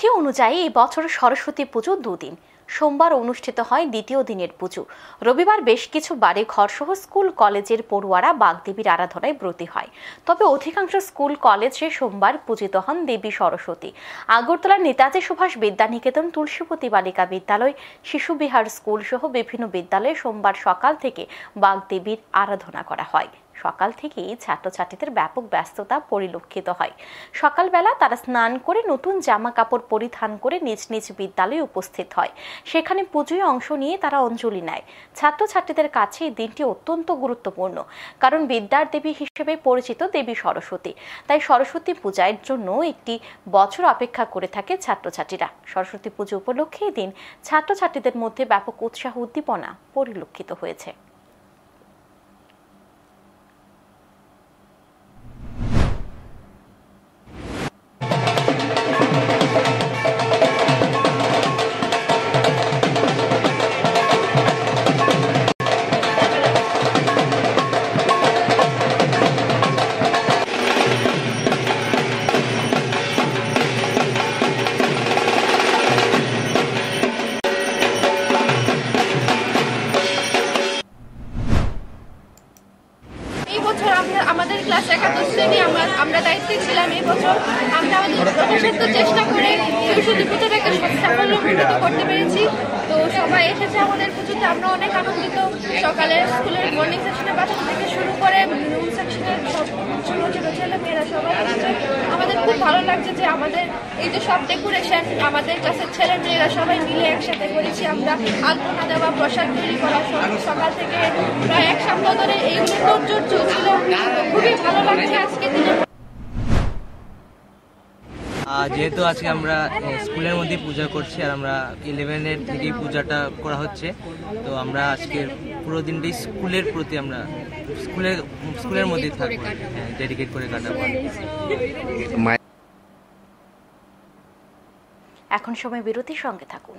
তিথি অনুযায়ী এই বছর সরস্বতী পুজো দুদিন। সোমবার অনুষ্ঠিত হয় দ্বিতীয় দিনের পুজো। রবিবার বেশ কিছু বাড়ি ঘরসহ স্কুল কলেজের পড়ুয়ারা বাগদেবীর আরাধনায় ব্রতী হয়। তবে অধিকাংশ স্কুল কলেজে সোমবার পূজিত হন দেবী সরস্বতী। আগরতলার নেতাজি সুভাষ বিদ্যানিকেতন, তুলসীপতি বালিকা বিদ্যালয়, শিশু বিহার স্কুল সহ বিভিন্ন বিদ্যালয়ে সোমবার সকাল থেকে বাগদেবীর আরাধনা করা হয়। সকাল থেকেই ছাত্রছাত্রীদের ব্যাপক ব্যস্ততা পরিলক্ষিত হয়। সকালবেলা তারা স্নান করে নতুন জামা কাপড় পরিধান করে নিজ নিজ বিদ্যালয়ে উপস্থিত হয়। সেখানে পুজোয় অংশ নিয়ে তারা অঞ্জলি নেয়। ছাত্রছাত্রীদের কাছে এই দিনটি অত্যন্ত গুরুত্বপূর্ণ, কারণ বিদ্যার দেবী হিসেবে পরিচিত দেবী সরস্বতী। তাই সরস্বতী পূজার জন্য একটি বছর অপেক্ষা করে থাকে ছাত্রছাত্রীরা। সরস্বতী পুজো উপলক্ষে এই দিন ছাত্রছাত্রীদের মধ্যে ব্যাপক উৎসাহ উদ্দীপনা পরিলক্ষিত হয়েছে। এই বছর আমাদের ক্লাস একাদশ শ্রেণী আমরা দায়িত্বে ছিলাম। এই বছর আমরা আমাদের যথাসাধ্য চেষ্টা করে সরস্বতী পুজোটাকে সাফল্যমণ্ডিত করতে পেরেছি। তো সবাই এসেছে আমাদের পুজোতে, আমরা অনেক আনন্দিত। সকালে স্কুলের মর্নিং সেকশনে বাচ্চা থেকে শুরু করে রুম সেকশনের সব ছোট ছোট ছেলে মেয়েরা সবাই এসেছে। আমাদের খুব ভালো লাগছে যে আমাদের এই যে সব ডেকোরেশন আমাদের ক্লাসের ছেলে মেয়েরা সবাই মিলে একসাথে করেছি। আমরা আলপনা দেওয়া, প্রসাদ তৈরি করা, সকাল থেকে প্রায় এক সপ্তাহ ধরে এইগুলো তোড়জোড় চলছিল। খুবই ভালো লাগছে আজকে দিনে। যেহেতু আজকে আমরা স্কুলের মধ্যে পূজা করছি আর আমরা 11-এর থেকেই পূজাটা করা হচ্ছে, তো আমরা আজকের পুরো দিনটাই স্কুলের প্রতি আমরা স্কুলের মধ্যেই থাকবো, ডেডিকেট করে কাটাবো। এখন সময় বিরতির সঙ্গে থাকুন।